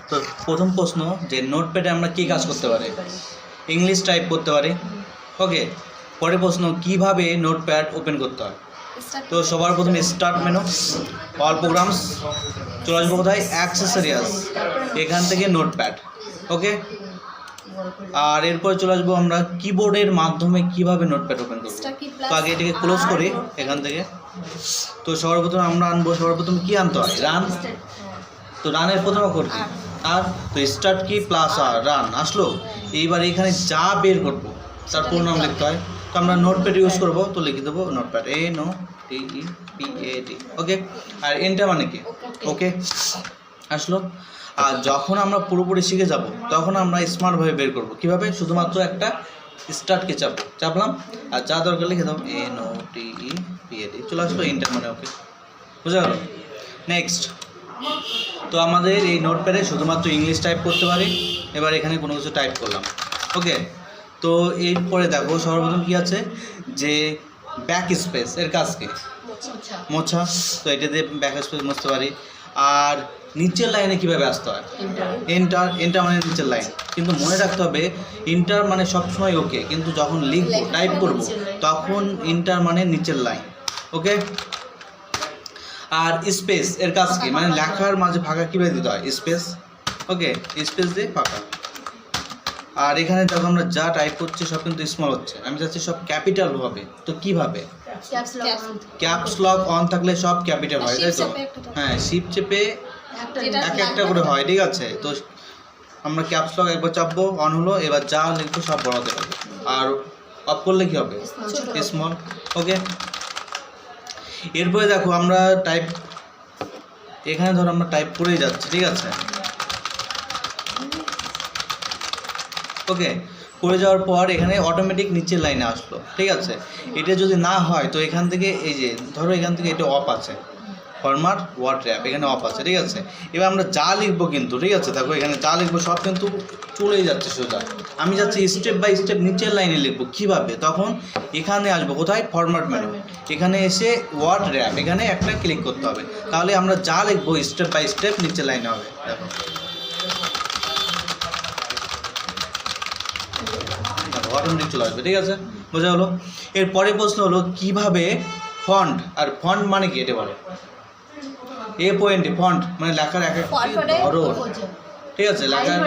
তো প্রথম প্রশ্ন যে নোটপ্যাডে আমরা কী কাজ করতে পারি? ইংলিশ টাইপ করতে পারি। ওকে, পরের প্রশ্ন কিভাবে নোটপ্যাড ওপেন করতে হয়? তো সবার প্রথমে স্টার্ট মেনু, অল প্রোগ্রামস, চলে আসবো কোথায়? অ্যাক্সেসরিয়াস, এখান থেকে নোটপ্যাড। ওকে, আর এরপরে চলে আসবো আমরা কিবোর্ডের মাধ্যমে কিভাবে নোটপ্যাড ওপেন করবো। তো আগে এটাকে ক্লোজ করি এখান থেকে। তো সবার প্রথমে আমরা আনবো, সবার প্রথমে কী আনতে হয়? রান। তো রানের প্রথম অক্ষর কি? আর। তো স্টার্ট কি প্লাস আর, রান আসলো। এইবার এখানে যা বের করবো তার পুরো নাম লিখতে হয়। তো আমরা নোটপ্যাড ইউজ করবো, তো লিখে দেবো নোটপ্যাড, NOTEPAD। ওকে, আর এন্টার মানে কি? ওকে আসলো। আর যখন আমরা পুরোপুরি শিখে যাব তখন আমরা স্মার্টভাবে বের করবো। কীভাবে? শুধুমাত্র একটা স্টার্টকে চাপলাম আর যা দরকার লিখে দাও NOTEPAD, চলে আসলো এন্টার মানে। ওকে, বুঝা গেল? নেক্সট, তো আমাদের এই নোটপ্যাডে শুধুমাত্র ইংলিশ টাইপ করতে পারি। এবার এখানে কোনো কিছু টাইপ করলাম। ওকে, তো এরপরে দেখো সর্বপ্রথম কী আছে যে ব্যাক স্পেস, এর কাজ কি? মোছা। তো এটা দিয়ে ব্যাক স্পেস মুছতে পারি। আর নিচের লাইনে কীভাবে আসতে হয়? এন্টার মানে নিচের লাইন। কিন্তু মনে রাখতে হবে ইন্টার মানে সবসময় ওকে, কিন্তু যখন লিখবো টাইপ করবো তখন ইন্টার মানে নিচের লাইন। ওকে, আর স্পেস এর কাজ কি? মানে লেখার মাঝে ফাঁকা কীভাবে দিতে হয়? স্পেস। ওকে, স্পেস দিয়ে ফাঁকা। আর এখানে যখন আমরা যা টাইপ করছি সব কিন্তু স্মল হচ্ছে, আমি চাচ্ছি সব ক্যাপিটাল হবে। তো কীভাবে? ক্যাপস লক অন থাকলে সব ক্যাপিটাল হয়, তাই তো? হ্যাঁ, শিফট চেপে এক একটা করে হয়, ঠিক আছে? তো আমরা ক্যাপস লক একবার চাপবো, অন হলো। এবার যা লিখবো সব বড়তে হবে। আর অফ করলে কী হবে? স্মল। ওকে, এরপরে দেখো আমরা টাইপ, এখানে ধরো আমরা টাইপ করেই যাচ্ছি, ঠিক আছে? ওকে, করে যাওয়ার পর এখানে অটোমেটিক নিচের লাইনে আসলো, ঠিক আছে? এটা যদি না হয় তো এখান থেকে এই যে ধরো এখান থেকে এটা অফ আছে, ফরম্যাট ওয়ার্ড র্যাপ, এখানে অফ আছে, ঠিক আছে? এবার আমরা যা লিখবো কিন্তু, ঠিক আছে, দেখো এখানে যা লিখবো সব কিন্তু চলেই যাচ্ছে সোজা। আমি যাচ্ছি স্টেপ বাই স্টেপ নিচের লাইনে লিখবো। কীভাবে? তখন এখানে আসবো কোথায়? ফরম্যাট মেনু, এখানে এসে ওয়ার্ড র্যাপ, এখানে একটা ক্লিক করতে হবে। তাহলে আমরা যা লিখবো স্টেপ বাই স্টেপ নিচের লাইনে হবে। দেখো অটোমেটিক চলে আসবে, ঠিক আছে? বোঝা হলো? এর পরের প্রশ্ন হলো কিভাবে ফন্ট, আর ফন্ট মানে কি এটা বলো? A.P ফন্ট মানে লেখার এক একটি ধরন, ঠিক আছে? লেখার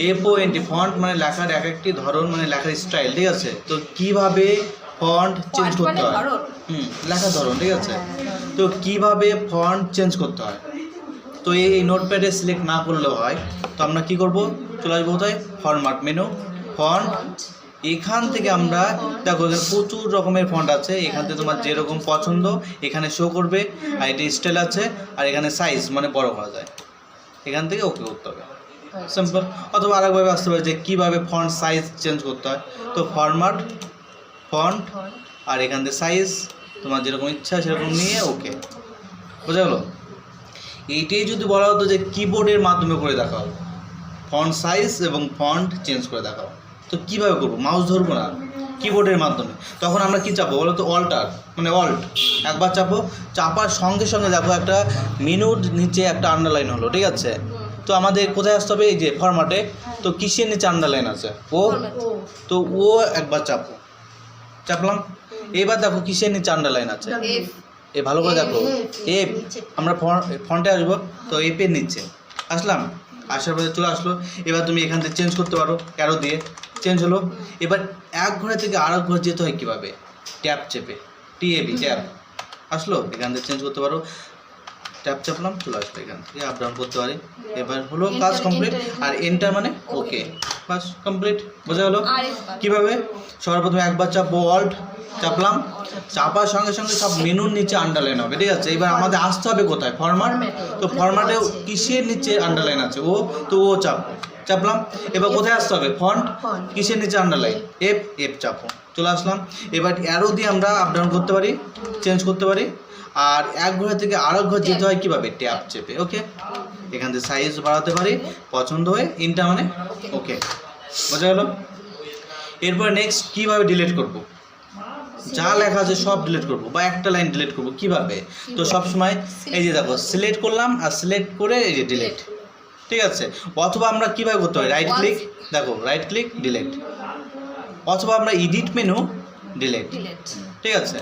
A.P ফন্ট মানে লেখার এক একটি ধরন, মানে লেখার স্টাইল, ঠিক আছে? তো কিভাবে ফন্ট চেঞ্জ করতে হয়? লেখার ধরন, ঠিক আছে? তো কিভাবে ফন্ট চেঞ্জ করতে হয়? তো এই নোটপ্যাডে সিলেক্ট না করলেও হয়। তো আমরা কি করব? চলে আসবো কোথায়? Format menu, font. এখান থেকে আমরা দেখো এখানে প্রচুর রকমের ফন্ট আছে। এখান থেকে তোমার যেরকম পছন্দ এখানে শো করবে। আর এটা স্টাইল আছে, আর এখানে সাইজ মানে বড় করা যায়। এখান থেকে ওকে করতে হবে, সিম্পল। অথবা আরেকভাবে আসতে পারে যে কীভাবে ফন্ট সাইজ চেঞ্জ করতে হয়। তো ফরম্যাট, ফন্ট, আর এখান থেকে সাইজ তোমার যেরকম ইচ্ছা সেরকম নিয়ে ওকে। বোঝা গেলো? এইটাই যদি বলা হতো যে কিবোর্ডের মাধ্যমে করে দেখাও, ফন্ট সাইজ এবং ফন্ট চেঞ্জ করে দেখাও, তো কীভাবে করবো? মাউস ধরবো না, কিবোর্ডের মাধ্যমে। তখন আমরা কী চাপবো বলো তো? অল্টার মানে অল্ট, একবার চাপো। চাপার সঙ্গে সঙ্গে দেখো একটা মেনুর নিচে একটা আন্ডারলাইন হলো, ঠিক আছে? তো আমাদের কোথায় আসতে হবে? এই যে ফরম্যাটে। তো কিসের নিচে আন্ডারলাইন আছে? ও। তো ও একবার চাপলাম। এবার দেখো কিসের নিচে আন্ডারলাইন আছে? ভালো করে দেখো, এফ। আমরা ফন্টে আসবো, তো এফের নিচে আসলাম। আসার পরে চলে আসলো। এবার তুমি এখান থেকে চেঞ্জ করতে পারো, অ্যারো দিয়ে চেঞ্জ হলো। এবার এক ঘরে থেকে আরেক ঘরে যেতে হয় কীভাবে? ট্যাপ চেপে, TAB ট্যাপ আসলো। এখান থেকে চেঞ্জ করতে পারো, ট্যাপ চাপলাম, চলে আসলো। এখান থেকে আপ ডাউন করতে পারি। এবার হলো কাজ কমপ্লিট। আর এন্টার মানে ওকে, বাস কমপ্লিট। বোঝা গেলো কীভাবে? সর্বপ্রথমে একবার চাপবো, অল্ট চাপলাম। চাপার সঙ্গে সঙ্গে সব মেনুর নিচে আন্ডারলাইন হবে, ঠিক আছে? এবার আমাদের আসতে হবে কোথায়? ফরম্যাট। তো ফরম্যাটে কিসের নিচে আন্ডারলাইন আছে? ও। তো ও চাপলাম। এবার কোথায় আসতে হবে? ফন্ট। কিসের নিচে আন্ডারলাইন? এফ চাপো, চলে আসলাম। এবার অ্যারো দিয়ে আমরা আপ ডাউন করতে পারি, চেঞ্জ করতে পারি। আর এক ঘর থেকে আরেক ঘর যেতে হয় কীভাবে? ট্যাপ চেপে। ওকে, এখান থেকে সাইজ বাড়াতে পারি পছন্দ হয়ে। ইনটা মানে ওকে। বোঝা গেল? এরপরে নেক্সট কীভাবে ডিলিট করব? যা লেখা আছে সব ডিলিট করব, বা একটা লাইন ডিলিট করব। কিভাবে? তো সবসময় এই যে দেখো সিলেক্ট করলাম, আর সিলেক্ট করে এই যে ডিলিট, ঠিক আছে, অথবা আমরা কীভাবে করতে পারি, রাইট ক্লিক, দেখো রাইট ক্লিক ডিলেট, অথবা আমরা এডিট মেনু ডিলেট, ঠিক আছে।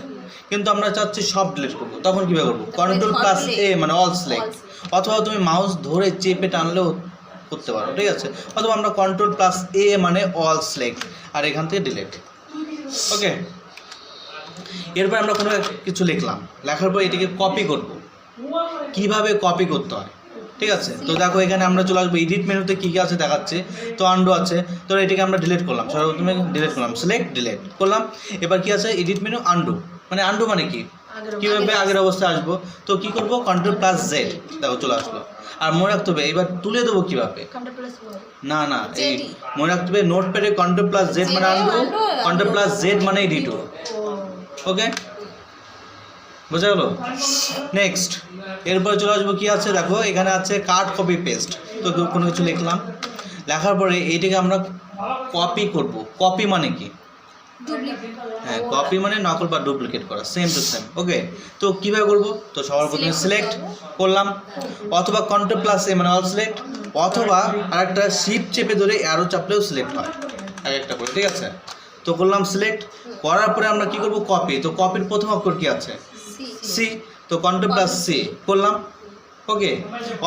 কিন্তু আমরা চাচ্ছি সব ডিলিট করবো, তখন কীভাবে করবো, Ctrl+A মানে অল সিলেক্ট, অথবা তুমি মাউস ধরে চেপে টানলেও করতে পারো, ঠিক আছে। অথবা আমরা Ctrl+A মানে অল সিলেক্ট, আর এখান থেকে ডিলেট। ওকে, এরপর আমরা কোনো কিছু লিখলাম, লেখার পর এটাকে কপি করব, কিভাবে কপি করতে হয়, ঠিক আছে। তো দেখো এখানে আমরা চলে আসবো এডিট মেনুতে কী কী আছে দেখাচ্ছে, তো আন্ডু আছে, তো এটাকে আমরা ডিলিট করলাম, সর্বপ্রথমে ডিলিট করলাম, সিলেক্ট ডিলিট করলাম। এবার কি আছে, এডিট মেনু আন্ডু, মানে আন্ডু মানে কি, কীভাবে আগের অবস্থায় আসবো, তো কী করবো, Ctrl+Z, দেখো চলে আসলো। আর মনে রাখতে হবে এবার তুলে দেবো কীভাবে, না না এই মনে রাখতে হবে নোটপ্যাডে Ctrl+Z মানে আন্ডু, Ctrl+Z মানে এডিটু। ওকে, বোঝা গেল। নেক্সট এরপর চলে আসবো কী আছে, দেখো এখানে আছে কাট কপি পেস্ট, তো কোনো কিছু লিখলাম, লেখার পরে এইটাকে আমরা কপি করব। কপি মানে কি, হ্যাঁ কপি মানে নকল বা ডুপ্লিকেট করা, সেম টু সেম। ওকে, তো কীভাবে করবো, তো সবার প্রথমে সিলেক্ট করলাম, অথবা Ctrl+A মানে অল সিলেক্ট, অথবা আরেকটা শিফট চেপে ধরে অ্যারো চাপলেও সিলেক্ট হয় এক একটা করে, ঠিক আছে। তো করলাম সিলেক্ট, করার পরে আমরা কী করবো, কপি, তো কপির প্রথম অক্ষর কী আছে, সি, তো Ctrl+C করলাম। ওকে,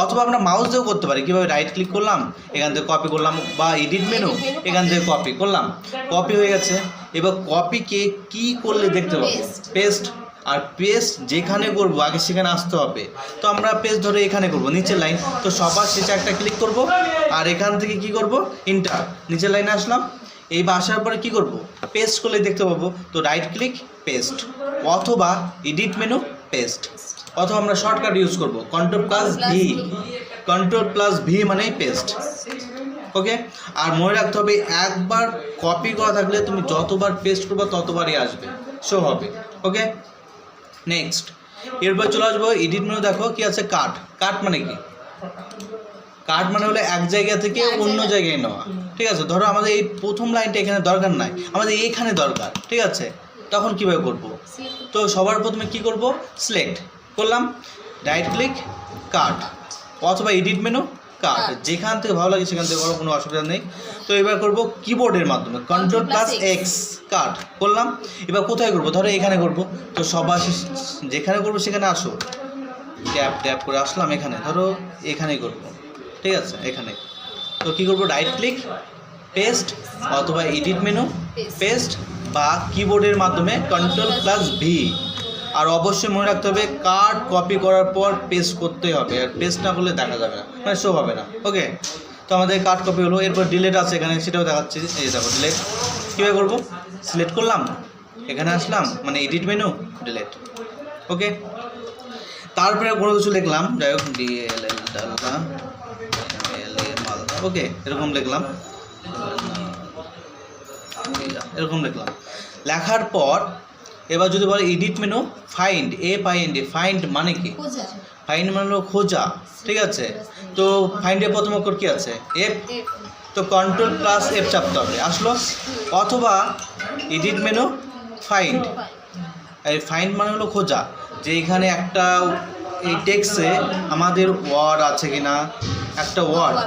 অথবা আমরা মাউস দিয়েও করতে পারি, কীভাবে, রাইট ক্লিক করলাম, এখান থেকে কপি করলাম, বা এডিট মেনু এখান থেকে কপি করলাম, কপি হয়ে গেছে। এবার কপিকে কি করলে দেখতে পাবো, পেস্ট, আর পেস্ট যেখানে করবো আগে সেখানে আসতে হবে, তো আমরা পেস্ট ধরে এখানে করব, নিচের লাইন, তো সবার শেষে একটা ক্লিক করব, আর এখান থেকে কি করব, ইন্টার, নিচের লাইনে আসলাম। এই আসার পরে কী করব, পেস্ট করলে দেখতে পাবো, তো রাইট ক্লিক পেস্ট, অথবা এডিট মেনু পেস্ট, অথবা আমরা শর্টকাট ইউজ করব Ctrl+V, Ctrl+V মানে পেস্ট। ওকে, আর মনে রাখতে হবে একবার কপি করা থাকলে তুমি যতবার পেস্ট করবে ততবারই আসবে, শো হবে। ওকে, নেক্সট এরপর চলে আসবো এডিট মেনু, দেখো কি আছে, কাট, কাট মানে কি, কাট মানে হলো এক জায়গা থেকে অন্য জায়গায় নেওয়া, ঠিক আছে। ধরো আমাদের এই প্রথম লাইনটা এখানে দরকার নাই, আমাদের এইখানে দরকার, ঠিক আছে, তখন কীভাবে করব, তো সবার প্রথমে কি করব, সিলেক্ট করলাম, রাইট ক্লিক কাট, অথবা এডিট মেনু কাট, যেখান থেকে ভালো লাগে সেখান থেকে করো, কোনো অসুবিধা নেই। তো এবার করব কিবোর্ডের মাধ্যমে Ctrl+X কাট করলাম। এবার কোথায় করব, ধরো এখানে করব, তো সবার যেখানে করব সেখানে আসো, ট্যাপ ট্যাপ করে আসলাম, এখানে ধরো এখানেই করব, ঠিক আছে, এখানে। তো কী করব, রাইট ক্লিক পেস্ট, অথবা এডিট মেনু পেস্ট, বা কিবোর্ডের মাধ্যমে Ctrl+V। আর অবশ্যই মনে রাখতে হবে কাট কপি করার পর পেস্ট করতে হবে, আর পেস্ট না করলে দেখা যাবে না, মানে শো হবে না। ওকে, তো আমাদের কাট কপি হলো, এরপর ডিলেট আছে এখানে, সেটাও দেখাচ্ছি, এই দেখো ডিলেট কীভাবে করবো, সিলেক্ট করলাম, এখানে আসলাম, মানে এডিট মেনু ডিলেট। ওকে, তারপরে কোনো কিছু লিখলাম, যাই হোক DLL ডালদা মালদা, ওকে এরকম লিখলাম, এরকম লিখলাম, লেখার পর এবার যদি বলে edit menu find, FIND, find মানে কি, ফাইন্ড মানে হলো খোঁজা, ঠিক আছে। তো ফাইন্ডের প্রথম অক্ষর কী আছে, F, তো Ctrl+F চাপতে হবে, আসলো। অথবা এডিট মেনু ফাইন্ড, এই ফাইন্ড মানে হলো খোঁজা, যে এখানে একটা এই টেক্সটে আমাদের ওয়ার্ড আছে কিনা, একটা ওয়ার্ড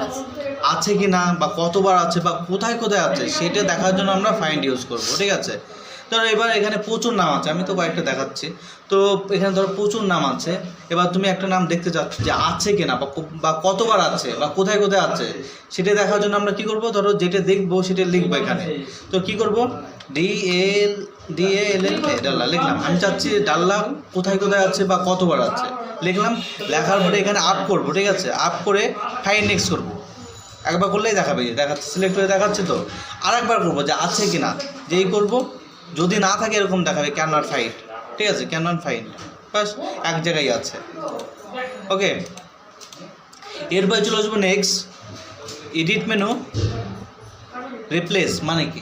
আছে কিনা, বা কতবার আছে, বা কোথায় কোথায় আছে সেটা দেখার জন্য আমরা ফাইন্ড ইউজ করব, ঠিক আছে। ধরো এবার এখানে প্রচুর নাম আছে, আমি তো কয়েকটা দেখাচ্ছি, তো এখানে ধরো প্রচুর নাম আছে, এবার তুমি একটা নাম দেখতে চাচ্ছ যে আছে কিনা, বা কতবার আছে, বা কোথায় কোথায় আছে সেটা দেখার জন্য আমরা কি করব, ধরো যেটা দেখবো সেটা লিখবো এখানে, তো কি করব, DALLA ডাল্লা লিখলাম, আমি চাচ্ছি ডাল্লা কোথায় কোথায় আছে বা কতবার আছে লিখলাম, লেখার পরে এখানে আপ করব, ঠিক আছে, আপ করে ফাইন্ড নেক্সট করব, একবার করলেই দেখাবে, দেখাচ্ছে সিলেক্ট হয়ে দেখাচ্ছে, তো আরেকবার করবো যে আছে কিনা, যেই করব, যদি না থাকে এরকম দেখাবে ক্যানট ফাইন্ড, ঠিক আছে, ক্যানট ফাইন্ড, বাস এক জায়গায় আছে। ওকে, এরপর চলে আসবো নেক্সট এডিট মেনু রিপ্লেস মানে কি,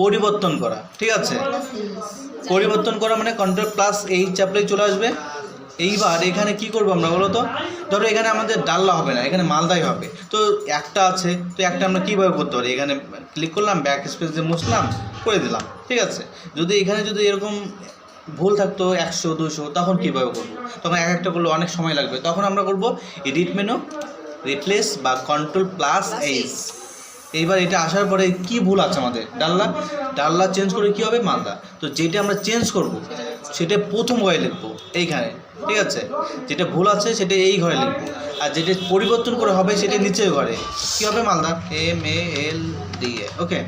পরিবর্তন করা, ঠিক আছে, পরিবর্তন করা মানে Ctrl+H চাপলেই চলে আসবে। এইবার এখানে কি করবো আমরা বলো তো, ধরো এখানে আমাদের ডাল্লা হবে না, এখানে মালদাই হবে, তো একটা আছে, তো একটা আমরা কীভাবে করতে পারি, এখানে ক্লিক করলাম, ব্যাক স্পেস দিয়ে মুছলাম, করে দিলাম, ঠিক আছে। যদি এখানে যদি এরকম ভুল থাকতো 100 200, তখন কীভাবে করবো, তখন এক একটা করলে অনেক সময় লাগবে, তখন আমরা করব এডিট মেনু রিপ্লেস বা কন্ট্রোল প্লাস এইচ। এইবার এটা আসার পরে কি ভুল আছে আমাদের, ডাল্লা চেঞ্জ করে কি হবে মালদা। তো যেটা আমরা চেঞ্জ করব সেটা প্রথম ঘরে লিখবো এইখানে, ঠিক আছে। যেটা ভুল আছে সেটা এই ঘরে লিখবো, আর যেটা পরিবর্তন করে হবে সেটা নিচের ঘরে কি হবে মালদা, MALDA। ওকে,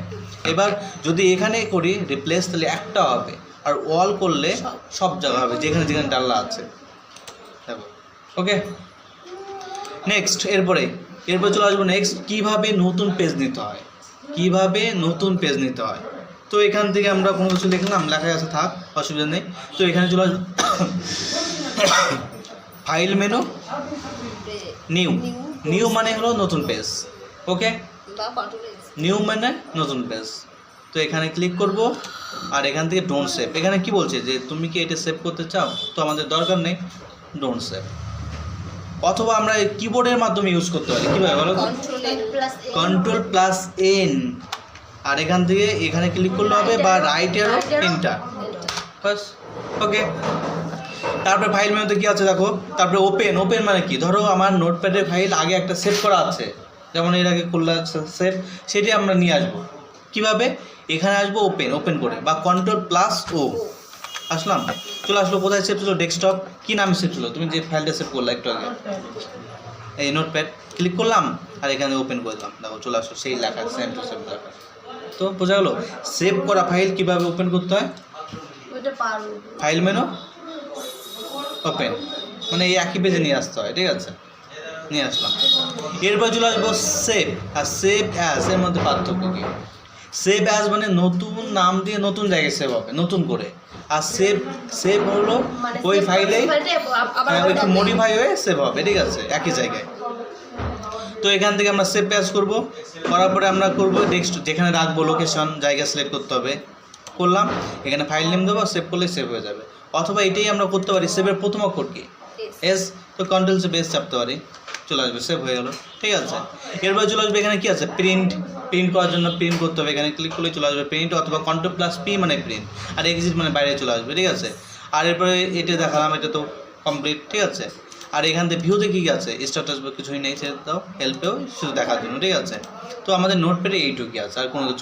এবার যদি এখানে করি রিপ্লেস তাহলে একটা হবে, আর অল করলে সব জায়গা হবে যেখানে যেখানে ডাল্লা আছে। ওকে, নেক্সট এরপরে চলে আসবো নেক্সট কীভাবে নতুন পেজ নিতে হয়, তো এখান থেকে আমরা কোনো কিছু লিখলাম, লেখা আছে থাক, অসুবিধা নেই। তো এখানে চলে আসবো ফাইল মেনু, নিউ মানে হলো নতুন পেজ। ওকে, নিউ মানে নতুন পেজ। তো এখানে ক্লিক করব, আর এখান থেকে ডোন্ট সেভ। এখানে কি বলছে যে তুমি কি এটা সেভ করতে চাও, তো আমাদের দরকার নেই, ডোন্ট সেভ। অথবা আমরা কিবোর্ডের মাধ্যমে ইউজ করতে পারি, কীভাবে বলো, Ctrl+N, আর এখান থেকে এখানে ক্লিক করলে হবে, বা রাইট অ্যারো এন্টার, বাস। ওকে, তারপরে ফাইল মেনুতে কি আছে দেখো, তারপরে ওপেন মানে কি, ধরো আমার নোটপ্যাডের ফাইল আগে একটা সেভ করা আছে, যেমন এর আগে করলাম সেভ, সেটি আমরা নিয়ে আসবো কীভাবে, এখানে আসবো ওপেন করে, বা Ctrl+O, আসলাম, চলে আসলো কোথায় সেভ ছিল, ডেস্কটপ। কী নামে সেভ ছিল, তুমি যে ফাইলটা সেভ করলা একটু আগে, এই নোটপ্যাড, ক্লিক করলাম আর এখানে ওপেন করলাম, দেখো চলে আসলো সেই লেখা, সেম টু সেম লেখা। তো বোঝা গেলো সেভ করা ফাইল কীভাবে ওপেন করতে হয়, ফাইল মেনু ওপেন, মানে এই একই পেজে নিয়ে আসতে হয়, ঠিক আছে, নিয়ে আসলাম। এরপর চলে আসবো সেভ, আর সেভ অ্যাজ এর মধ্যে পার্থক্য কী, সেভ অ্যাজ মানে নতুন নাম দিয়ে নতুন জায়গায় সেভ হবে, নতুন করে, আর সেভ হলো ওই ফাইলেই একটু মডিফাই হয়ে সেভ হবে, ঠিক আছে, একই জায়গায়। তো এখান থেকে আমরা সেভ অ্যাজ করব, করার পরে আমরা করব নেক্সট, যেখানে রাখবো লোকেশন, জায়গা সিলেক্ট করতে হবে, করলাম, এখানে ফাইল নেম দেবো, সেভ করলে সেভ হয়ে যাবে। অথবা এটাই আমরা করতে পারি, সেভের প্রথম অক্ষর কি, এস, তো Ctrl+S চাপতে পারি, চলে আসবে, সেভ হয়ে গেলো, ঠিক আছে। এরপর চলে আসবে এখানে কি আছে, প্রিন্ট করার জন্য প্রিন্ট করতে হবে, এখানে ক্লিক করলে চলে আসবে প্রিন্ট, অথবা Ctrl+P মানে প্রিন্ট, আর এক্সিট মানে বাইরে চলে আসবে, ঠিক আছে। আর এরপরে এটা দেখালাম, এটা তো কমপ্লিট, ঠিক আছে। আর এখান থেকে ভিউতে কী আছে, স্ট্যাটাস বা কিছুই নেই, সেটা দাও, হেল্পেও শুধু দেখার জন্য, ঠিক আছে। তো আমাদের নোটপ্যাডে এইটুকুই আছে, আর কোনো কিছু